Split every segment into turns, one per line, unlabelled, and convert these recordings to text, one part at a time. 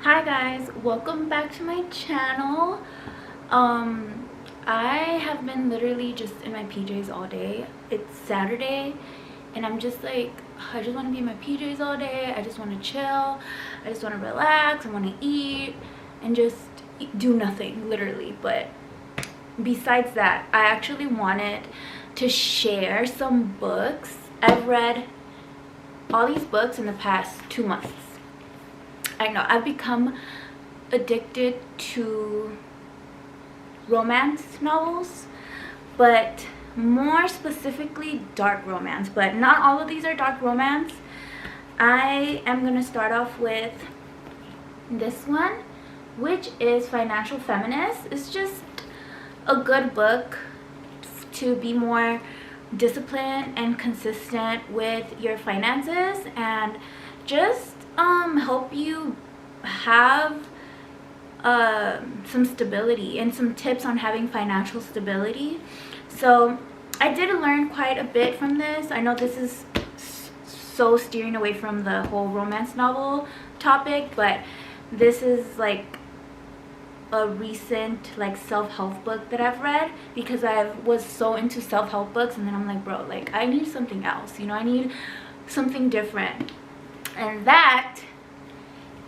Hi guys, welcome back to my channel. I have been literally just in my PJs all day. It's Saturday and I'm just like, I just want to be in my PJs all day. I just want to chill. I just want to relax. I want to eat and just do nothing, literally. But besides that, I actually wanted to share some books. I've read all these books in the past 2 months. I know I've become addicted to romance novels, but more specifically dark romance. But not all of these are dark romance. I am going to start off with this one, which is Financial Feminist. It's just a good book to be more disciplined and consistent with your finances and just help you have some stability and some tips on having financial stability. So I did learn quite a bit from this. I know this is so steering away from the whole romance novel topic, but this is like a recent like self-help book that I've read, because I was so into self-help books, and then I'm like, bro, like I need something else, you know, I need something different. And that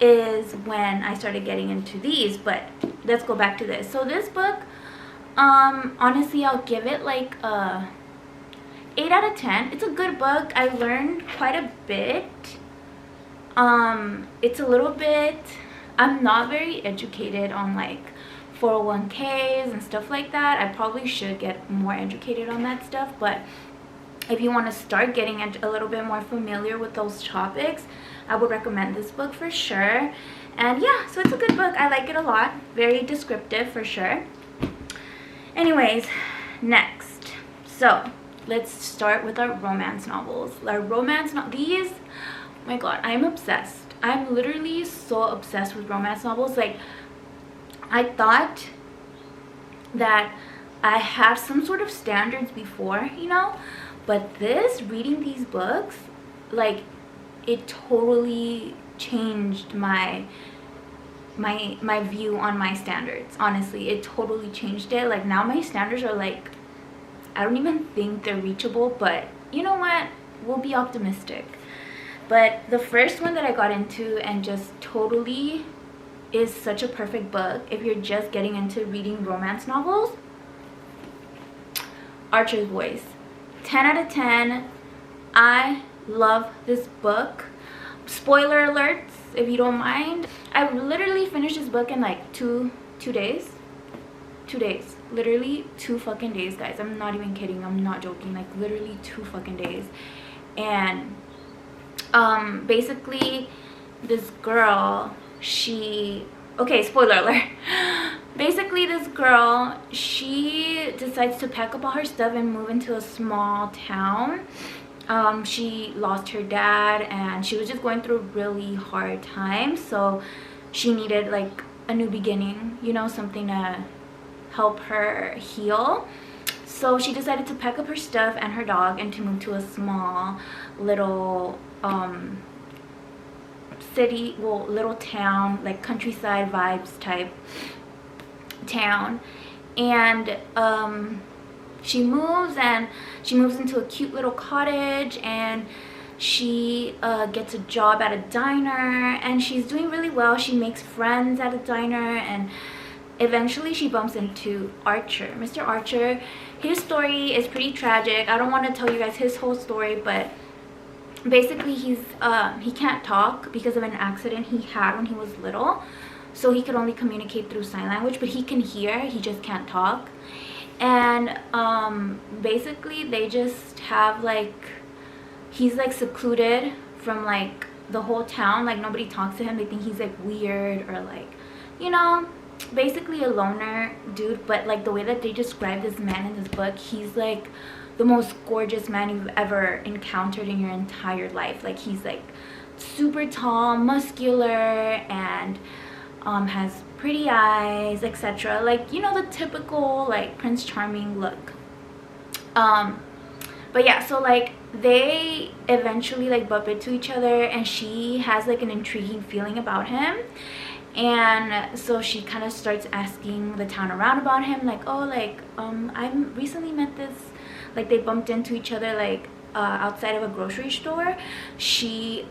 is when I started getting into these. But let's go back to this. So this book, honestly, I'll give it like a 8 out of 10. It's a good book. I learned quite a bit. It's a little bit, I'm not very educated on like 401ks and stuff like that. I probably should get more educated on that stuff, but if you want to start getting a little bit more familiar with those topics, I would recommend this book for sure. And yeah, so it's a good book. I like it a lot. Very descriptive for sure. Anyways, next. So let's start with our romance novels. Our romance these, oh my god, I'm obsessed. I'm literally so obsessed with romance novels. Like, I thought that I had some sort of standards before, you know, but reading these books, like, it totally changed my view on my standards. Honestly, it totally changed it. Like, now my standards are like, I don't even think they're reachable, but you know what, we'll be optimistic. But the first one that I got into and just totally is such a perfect book if you're just getting into reading romance novels, Archer's Voice. 10 out of 10. I love this book. Spoiler alerts, if you don't mind. I literally finished this book in like two days. 2 days. Literally 2 fucking days, guys. I'm not even kidding. I'm not joking. Like, literally 2 fucking days. And basically this girl, okay, spoiler alert. Basically this girl, she decides to pack up all her stuff and move into a small town. She lost her dad and she was just going through a really hard time, so she needed like a new beginning, you know, something to help her heal. So she decided to pack up her stuff and her dog and to move to a small little city, well, little town, like countryside vibes type town. And she moves into a cute little cottage, and she gets a job at a diner, and she's doing really well. She makes friends at a diner, and eventually she bumps into Archer. Mr. Archer, his story is pretty tragic. I don't want to tell you guys his whole story, but basically he can't talk because of an accident he had when he was little. So he could only communicate through sign language, but he can hear, he just can't talk. And basically they just have like, he's like secluded from like the whole town. Like, nobody talks to him. They think he's like weird or like, you know, basically a loner dude. But like the way that they describe this man in this book, he's like the most gorgeous man you've ever encountered in your entire life. Like, he's like super tall, muscular, and has pretty eyes, etc. Like, you know, the typical like Prince Charming look. But yeah, so like they eventually like bump into each other, and she has like an intriguing feeling about him. And so she kind of starts asking the town around about him, like, oh, like, I recently met this, like, they bumped into each other, like, outside of a grocery store. She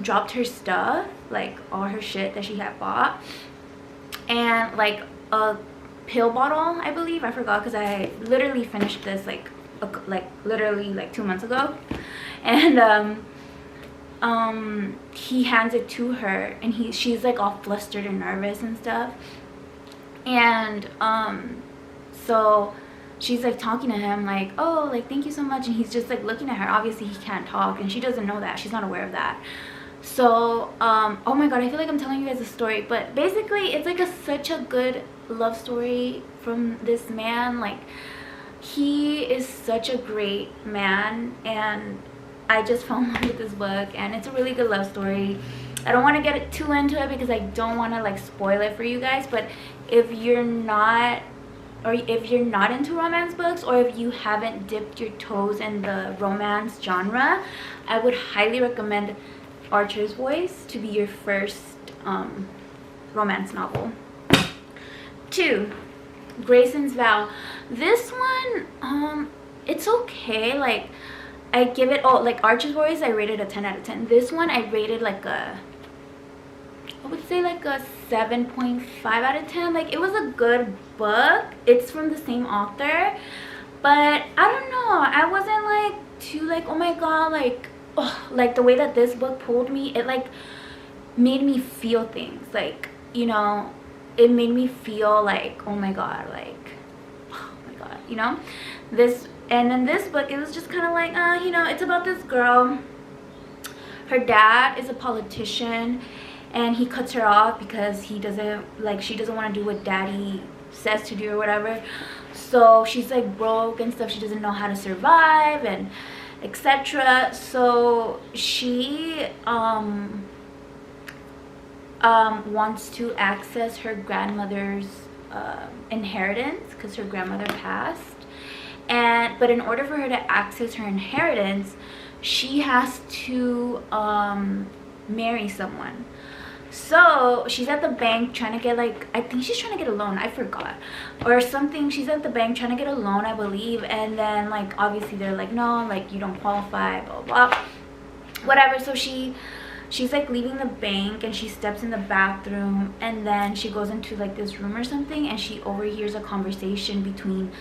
dropped her stuff, like all her shit that she had bought, and like a pill bottle, I believe, I forgot, because I literally finished this like literally like 2 months ago. And he hands it to her, and she's like all flustered and nervous and stuff. And so she's like talking to him like, oh, like, thank you so much. And he's just like looking at her. Obviously he can't talk, and she doesn't know that, she's not aware of that. So oh my god, I feel like I'm telling you guys a story, but basically it's like such a good love story from this man. Like, he is such a great man, and I just fell in love with this book, and it's a really good love story. I don't want to get too into it because I don't want to like spoil it for you guys, but if you're not, or if you're not into romance books, or if you haven't dipped your toes in the romance genre, I would highly recommend Archer's Voice to be your first romance novel. 2, Grayson's Vow. This one, it's okay. Like, I give it, oh, like Archer's Voice, I rated a 10 out of 10. This one I rated like I would say like a 7.5 out of 10. Like, it was a good book. It's from the same author, but I don't know, I wasn't like too like, oh my god, like, oh, like the way that this book pulled me, it like made me feel things, like, you know, it made me feel like, oh my god, like, oh my god, you know. This, and in this book it was just kind of like, you know, it's about this girl. Her dad is a politician, and he cuts her off because he doesn't, like, she doesn't want to do what daddy says to do or whatever. So she's like broke and stuff, she doesn't know how to survive and etc. So she wants to access her grandmother's inheritance because her grandmother passed. But in order for her to access her inheritance, she has to marry someone. So she's at the bank trying to get, like, I think she's trying to get a loan, I forgot, or something. She's at the bank trying to get a loan, I believe, and then like obviously they're like, no, like, you don't qualify, blah blah, whatever. So she's like leaving the bank, and she steps in the bathroom, and then she goes into like this room or something, and she overhears a conversation between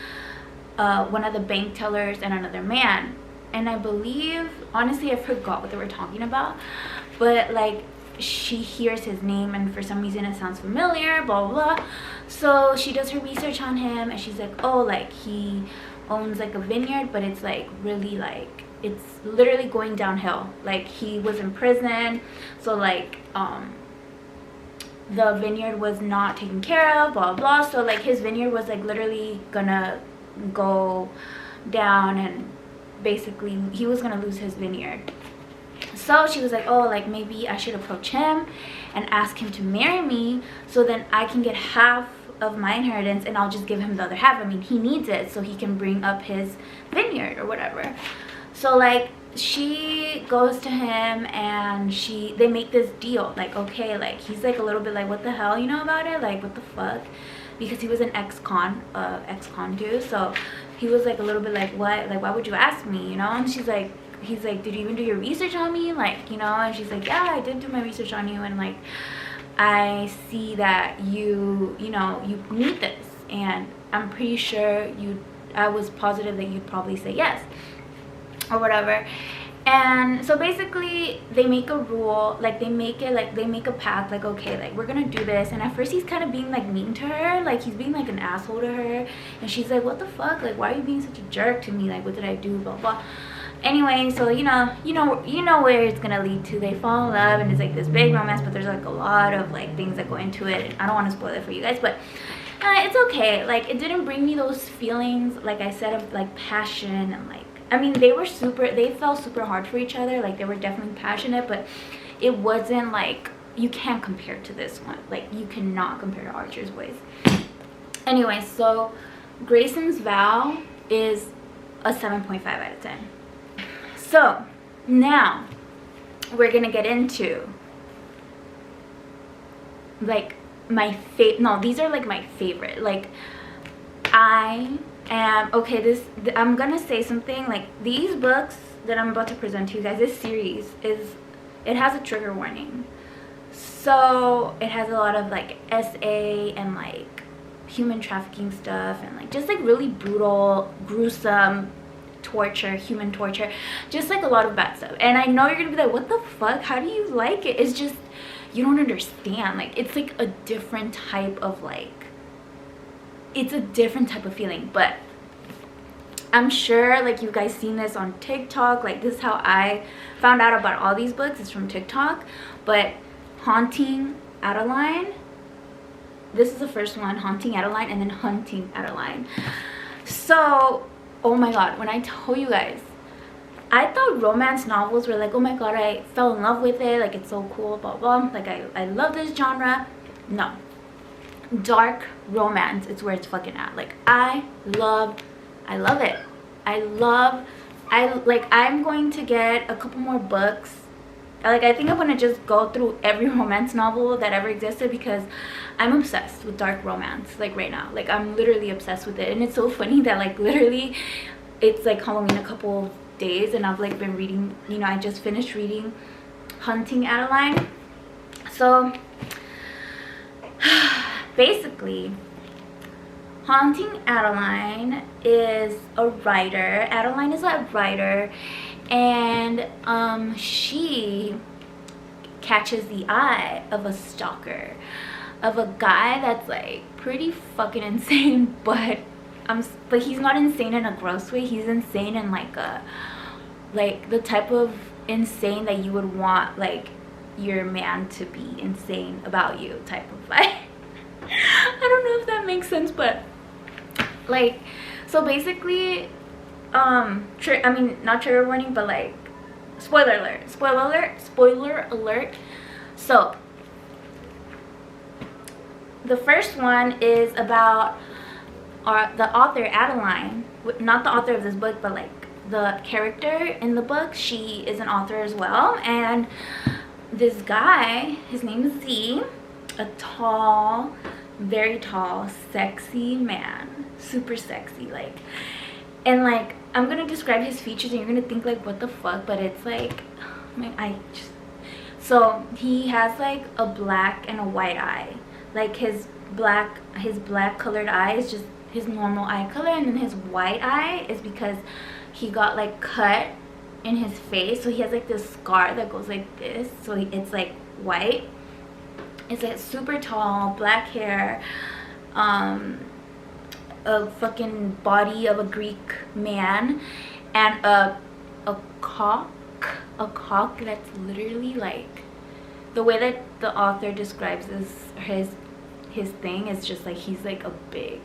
one of the bank tellers and another man. And I believe, honestly, I forgot what they were talking about, but like, she hears his name, and for some reason it sounds familiar, blah blah blah. So she does her research on him, and she's like, oh, like, he owns like a vineyard, but it's like really, like, it's literally going downhill. Like, he was in prison, so like the vineyard was not taken care of, blah blah. So like, his vineyard was like literally gonna go down, and basically he was gonna lose his vineyard. So she was like, oh, like, maybe I should approach him and ask him to marry me, so then I can get half of my inheritance, and I'll just give him the other half. I mean, he needs it so he can bring up his vineyard or whatever. So like, she goes to him, and they make this deal, like, okay, like, he's like a little bit like, what the hell, you know, about it, like, what the fuck, because he was an ex-con too. So he was like a little bit like, what, like, why would you ask me, you know? And she's like, he's like, did you even do your research on me, like, you know? And she's like, yeah, I did do my research on you, and like, I see that you know, you need this, and I'm pretty sure I was positive that you'd probably say yes or whatever. And so basically they make a rule, like, they make a pact, like, okay, like, we're gonna do this. And at first he's kind of being like mean to her, like, he's being like an asshole to her, and she's like, what the fuck, like, why are you being such a jerk to me, like, what did I do, blah blah. Anyway, so you know where it's gonna lead to. They fall in love, and it's like this big romance, but there's like a lot of like things that go into it, and I don't want to spoil it for you guys, but it's okay. Like, it didn't bring me those feelings, like I said, of like passion, and like, I mean, they fell super hard for each other, like, they were definitely passionate, but it wasn't like, you can't compare to this one. Like, you cannot compare to Archer's Voice. Anyway, so Grayson's Vow is a 7.5 out of 10. So now we're gonna get into like my no, these are like my favorite. Like I am okay, I'm gonna say something. Like these books that I'm about to present to you guys, this series it has a trigger warning. So it has a lot of like SA and like human trafficking stuff, and like just like really brutal, gruesome torture, human torture, just like a lot of bad stuff. And I know you're gonna be like, what the fuck, how do you like it? It's just, you don't understand. Like it's like a different type of like, it's a different type of feeling. But I'm sure like you guys seen this on TikTok. Like this is how I found out about all these books, is from TikTok. But Haunting Adeline, this is the first one, Haunting Adeline, and then Hunting Adeline. So oh my god, when I tell you guys, I thought romance novels were like, oh my god, I fell in love with it, like it's so cool, blah blah, like I love this genre. No, dark romance, it's where it's fucking at. Like I love it. I'm going to get a couple more books. Like I think I'm gonna just go through every romance novel that ever existed, because I'm obsessed with dark romance like right now. Like I'm literally obsessed with it. And it's so funny that like literally it's like Halloween a couple of days and I've like been reading, you know, I just finished reading Hunting Adeline. So basically Haunting Adeline is a writer. Adeline is a writer, and she catches the eye of a stalker, of a guy that's like pretty fucking insane, but he's not insane in a gross way. He's insane in like a, like the type of insane that you would want like your man to be insane about you type of vibe. I don't know if that makes sense, but like, so basically I mean, not trigger warning, but like spoiler alert. So the first one is about the author Adeline, not the author of this book, but like the character in the book. She is an author as well, and this guy, his name is Z, a tall, very tall, sexy man, super sexy, like, and like I'm gonna describe his features and you're gonna think like what the fuck, but it's like, so he has like a black and a white eye. Like his black colored eye is just his normal eye color, and then his white eye is because he got like cut in his face, so he has like this scar that goes like this, so it's like white. It's like super tall, black hair, a fucking body of a Greek man, and a cock that's literally like, the way that the author describes his thing is just like, he's like a big,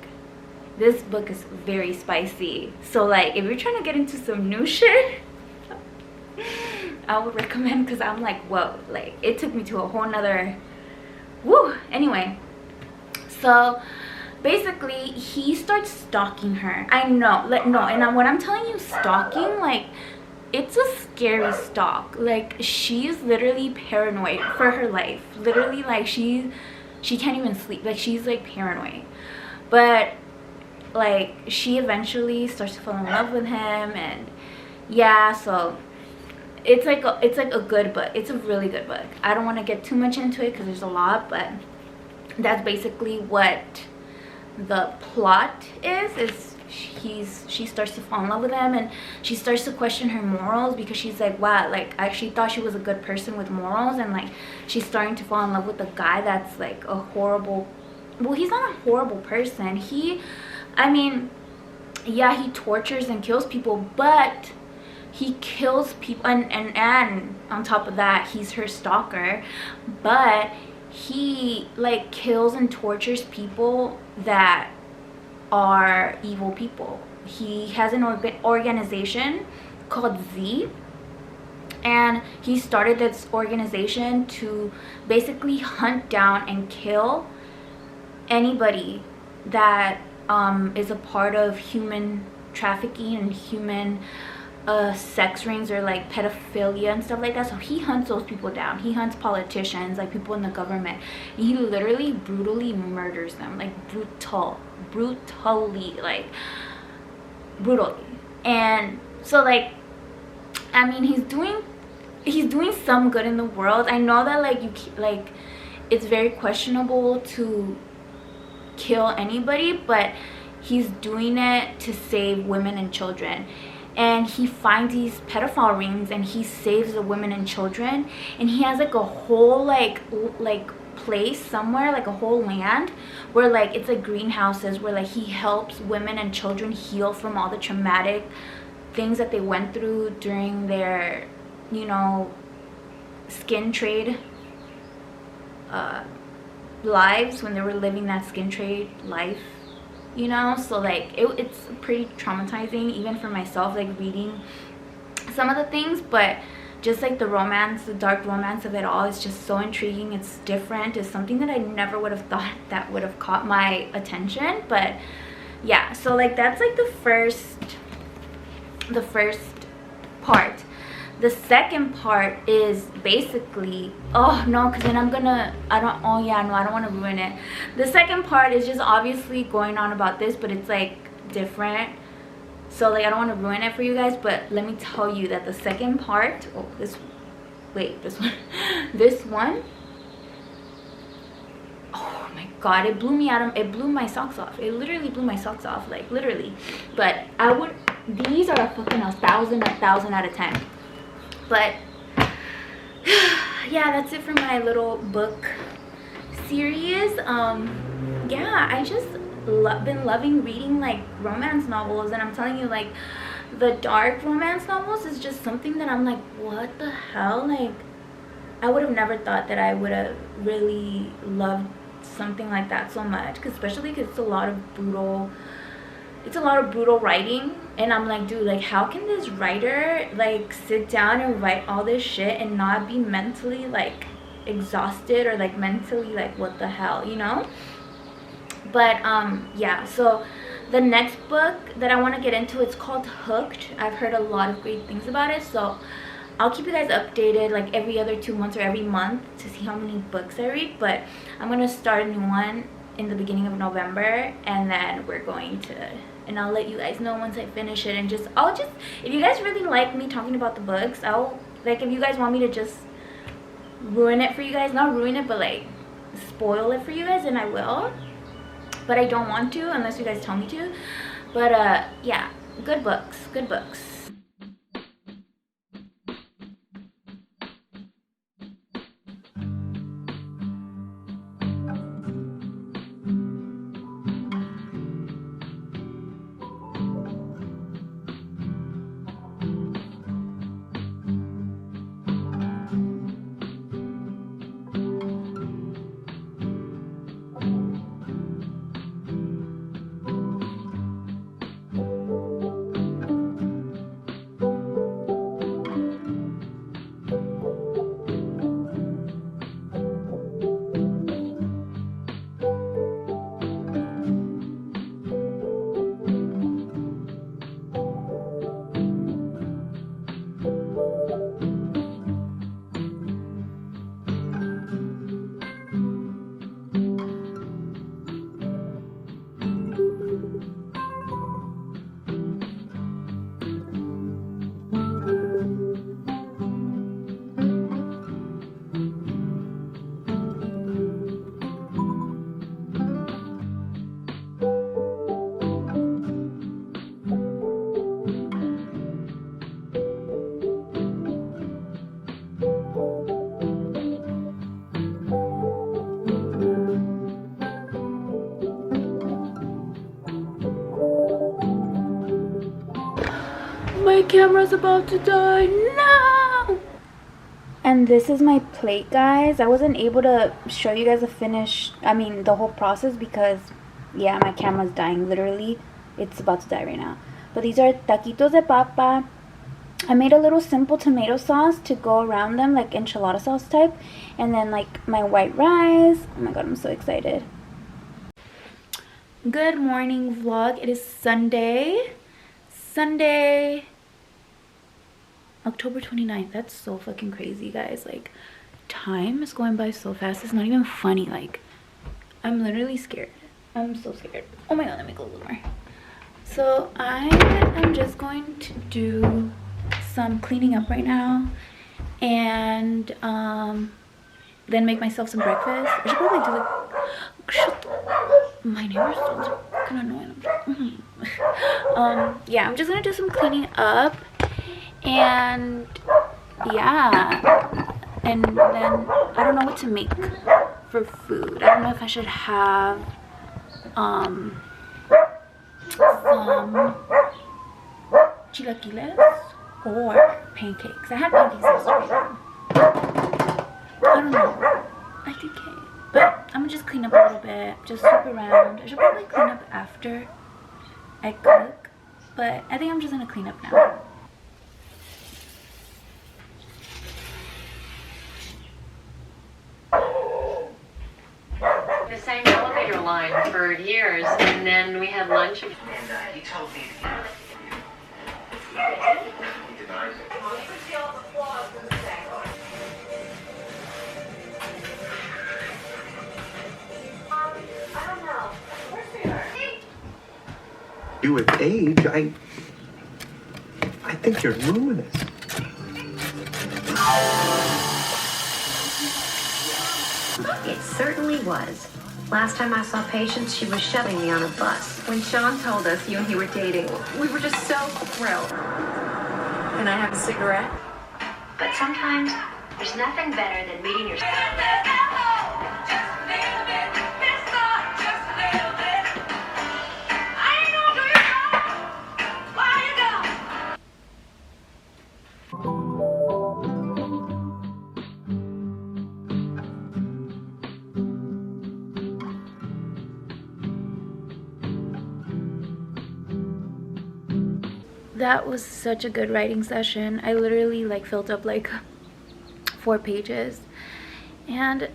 this book is very spicy. So like if you're trying to get into some new shit, I would recommend, because I'm like, whoa, like it took me to a whole nother woo. Anyway, so basically he starts stalking her. I know, like, no, and when I'm telling you stalking, like it's a scary stalk. Like she's literally paranoid for her life, literally, like she can't even sleep, like she's like paranoid. But like she eventually starts to fall in love with him, and yeah, so it's like a good book. It's a really good book. I don't want to get too much into it because there's a lot, but that's basically what the plot is she starts to fall in love with him, and she starts to question her morals, because she's like, wow, like I actually thought she was a good person with morals, and like she's starting to fall in love with a guy that's like a horrible, well, he's not a horrible person. I mean, yeah, he tortures and kills people, but he kills people, and on top of that, he's her stalker, but he like kills and tortures people that are evil people. He has an organization called Z, and he started this organization to basically hunt down and kill anybody that is a part of human trafficking and human sex rings or like pedophilia and stuff like that. So he hunts those people down. He hunts politicians, like people in the government. He literally brutally murders them, like brutally, like brutally. And so like, I mean, he's doing some good in the world. I know that like it's very questionable to kill anybody, but he's doing it to save women and children. And he finds these pedophile rings and he saves the women and children, and he has like a whole like place somewhere, like a whole land where like it's like greenhouses where like he helps women and children heal from all the traumatic things that they went through during their, you know, skin trade lives, when they were living that skin trade life, you know. So like it's pretty traumatizing even for myself, like reading some of the things, but just like the romance, the dark romance of it all is just so intriguing. It's different. It's something that I never would have thought that would have caught my attention. But yeah, so like that's like the first part. The second part is basically, oh no, because then I don't want to ruin it. The second part is just obviously going on about this, but it's like different, so like I don't want to ruin it for you guys. But let me tell you that the second part, this one, oh my god, it blew my socks off. It literally blew my socks off, like literally. But these are a fucking 1,000 out of 10. But yeah, that's it for my little book series. Yeah, I just been loving reading like romance novels, and I'm telling you, like the dark romance novels is just something that I'm like, what the hell? Like I would have never thought that I would have really loved something like that so much, especially because it's a lot of brutal writing. And I'm like, dude, like how can this writer like sit down and write all this shit and not be mentally like exhausted or like mentally like what the hell, you know? But yeah, so the next book that I want to get into, it's called Hooked. I've heard a lot of great things about it, so I'll keep you guys updated like every other 2 months or every month to see how many books I read. But I'm gonna start a new one in the beginning of November, and then we're going to, and I'll let you guys know once I finish it. And if you guys really like me talking about the books, if you guys want me to just ruin it for you guys, not ruin it, but like spoil it for you guys, then I will. But I don't want to unless you guys tell me to. But yeah, good books. My camera's about to die. No! And this is my plate, guys. I wasn't able to show you guys the whole process because, yeah, my camera's dying. Literally, it's about to die right now. But these are taquitos de papa. I made a little simple tomato sauce to go around them, like enchilada sauce type. And then, like, my white rice. Oh my god, I'm so excited. Good morning, vlog. It is Sunday. October 29th. That's so fucking crazy, guys. Like, time is going by so fast. It's not even funny. Like, I'm literally scared. I'm so scared. Oh my god, let me go a little more. So I am just going to do some cleaning up right now, and then make myself some breakfast. I should probably do like, shut the, my neighbors sounds kind of annoying. Yeah, I'm just gonna do some cleaning up, and yeah, and then I don't know what to make for food. I don't know if I should have some chilaquiles or pancakes. I had pancakes yesterday. I don't know. I think cake. But I'm gonna just clean up a little bit. Just swoop around. I should probably clean up after I cook. But I think I'm just gonna clean up now.
The same elevator line for years, and then we had lunch. And
he told me to he denies it.
I don't know. Of course we are.
You with age, I think you're luminous.
It certainly was. Last time I saw Patience, she was shoving me on a bus. When Sean told us you and he were dating, we were just so thrilled. Can I have a cigarette? But sometimes there's nothing better than meeting your...
That was such a good writing session. I literally like filled up like 4 pages, and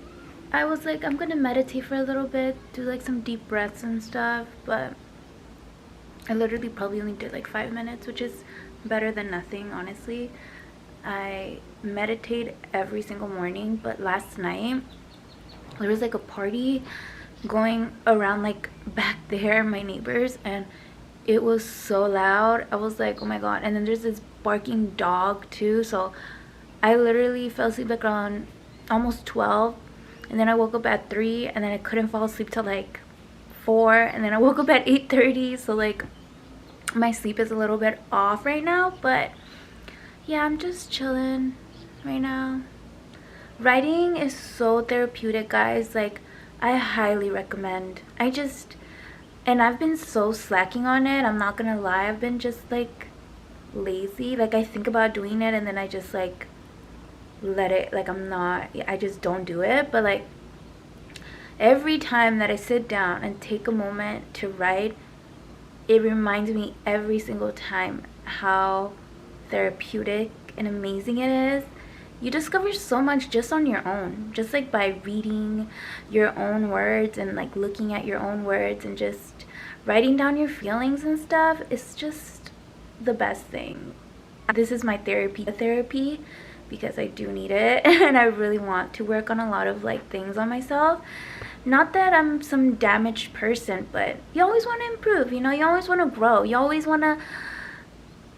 I was like, I'm gonna meditate for a little bit, do like some deep breaths and stuff, but I literally probably only did like 5 minutes, which is better than nothing, honestly. I meditate every single morning, but last night there was like a party going around like back there, my neighbors, and it was so loud. I was like, oh my god. And then there's this barking dog too, so I literally fell asleep like around almost 12, and then I woke up at 3, and then I couldn't fall asleep till like 4, and then I woke up at 8:30. So like my sleep is a little bit off right now, but yeah, I'm just chilling right now. Writing is so therapeutic, guys. Like, I highly recommend. And I've been so slacking on it, I'm not gonna lie. I've been just like lazy. Like, I think about doing it and then I just like let it, like I just don't do it. But like every time that I sit down and take a moment to write, it reminds me every single time how therapeutic and amazing it is. You discover so much just on your own, just like by reading your own words and like looking at your own words and just writing down your feelings and stuff. It's just the best thing. This is my therapy because I do need it and I really want to work on a lot of like things on myself. Not that I'm some damaged person, but you always want to improve, you know, you always want to grow, you always want to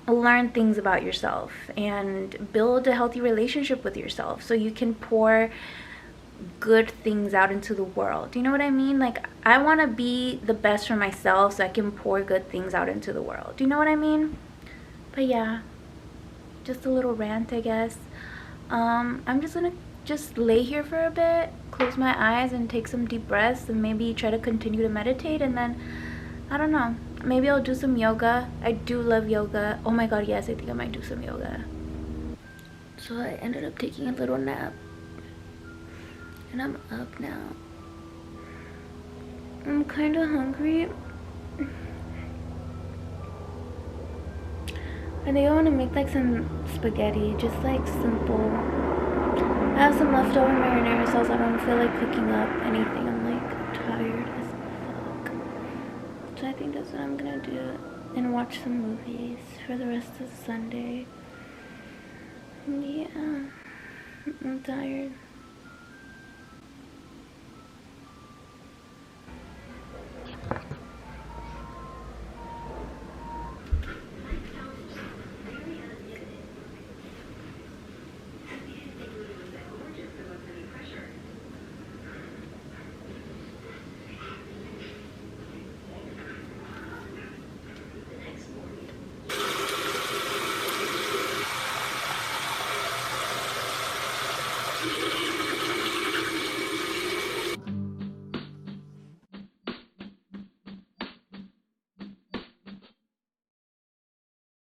learn things about yourself and build a healthy relationship with yourself so you can pour good things out into the world. You know what I mean? Like, I want to be the best for myself so I can pour good things out into the world. You know what I mean? But yeah, just a little rant, I guess. I'm just gonna just lay here for a bit, close my eyes and take some deep breaths, and maybe try to continue to meditate, and then I don't know, maybe I'll do some yoga. I do love yoga. Oh my god, yes, I think I might do some yoga. So I ended up taking a little nap and I'm up now. I'm kind of hungry. I think I want to make like some spaghetti, just like simple. I have some leftover marinara sauce. I don't feel like cooking up anything. I'm like tired as fuck. So I think that's what I'm gonna do, and watch some movies for the rest of Sunday. Yeah, I'm tired.